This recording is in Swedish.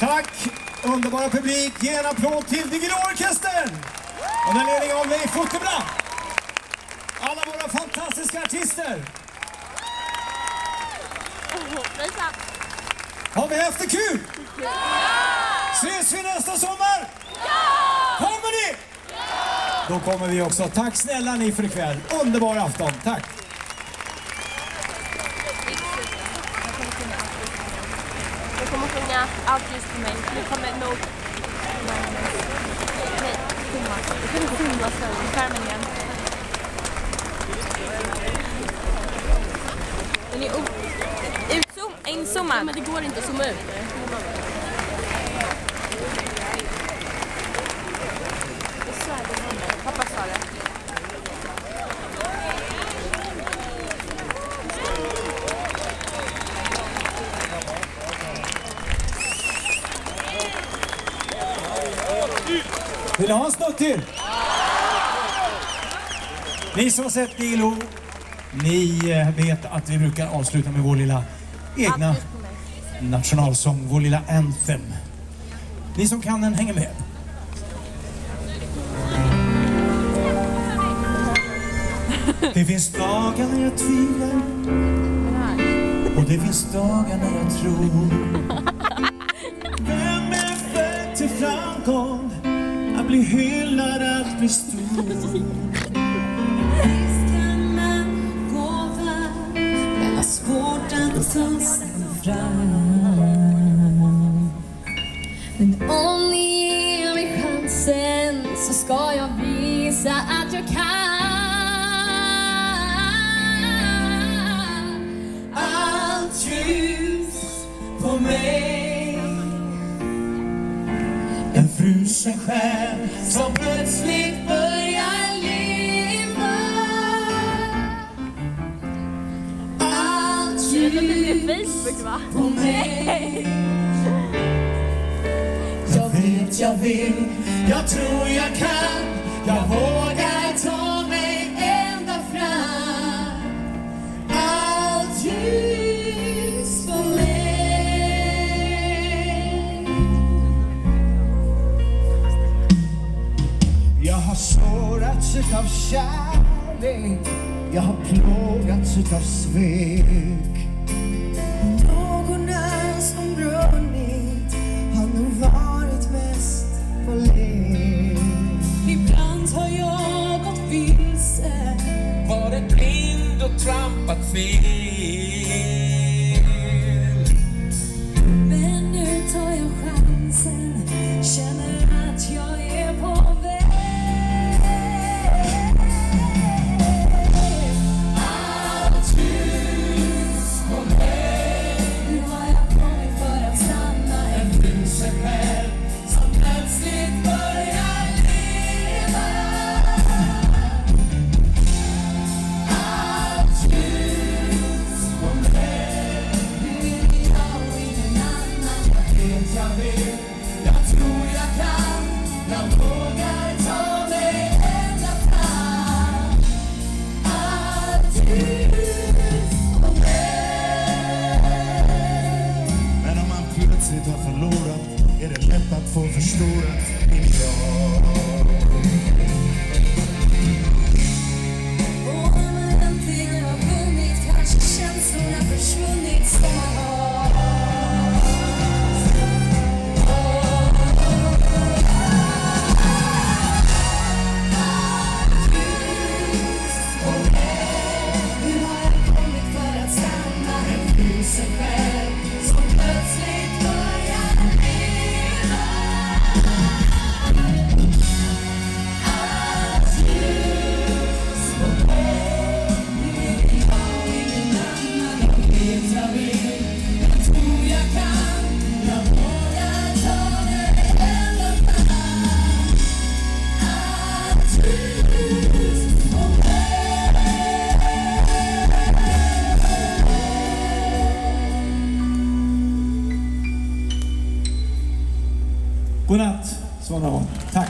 Tack, underbara publik. Ge en applåd till Diggiloo-orkestern. Under ledning av Leif Futtebrand. Alla våra fantastiska artister. Har vi haft det kul? Ja! Ses vi nästa sommar? Ja! Kommer ni? Ja! Då kommer vi också. Tack snälla ni för ikväll. Underbar afton. Tack. Jag kommer sjunga allt just för mig. Nu kommer nog... Nej, Thomas. Jag kan inte filma skärmen igen. Den är inzoomad. Ja, men det går inte att zooma ut. Pappa sa det. Vill ni ha en snutt till? Ni som har sett Diggiloo, ni vet att vi brukar avsluta med vår lilla egna nationalsång, vår lilla anthem. Ni som kan den hänger med. Det finns dagar när jag tvivlar och det finns dagar när jag tror. Vem är född till framgång? Att bli hyllad, att bli stor. Visst kan man gå värld, men har svårt att ta sig fram. Men om ni ger mig chansen så ska jag visa att jag kan. Allt ljus på mig. En frusen själ som plötsligt börjar leva. Allt ljus på mig. Jag vill, jag tror jag kan. Jag vågar ta mig ända fram. Allt ljus på mig. Jag har sårats utav kärlek. Jag har plågats utav svek. Någorna som brunnit har nog varit mest på lek. Ibland har jag gått vilse, varit blind och trampat fel. Men nu tar jag chansen, känner att jag är på väg. Allt ljus på mig. Nu har jag kommit för att stanna. En frusen själ som plötsligt börjar leva. Allt ljus på mig. Nu är det jag och ingen annan. Jag vill, jag tror jag kan. Jag vågar ta mig ända fram. Allt ljus på mig. Men om man plötsligt har förlorat är det lätt att få förstorat idag. Och om man äntligen har vunnit kanske känslorna försvunnit snart. Nu har jag kommit för att stanna. En frusen själ som plötsligt börjar leva. Allt ljus på mig. Nu är det jag och ingen annan. Jag vet jag vill, jag tror jag kan. Jag vågar ta mig ända fram. Allt ljus på mig. Godnatt, Svanholm. Tack.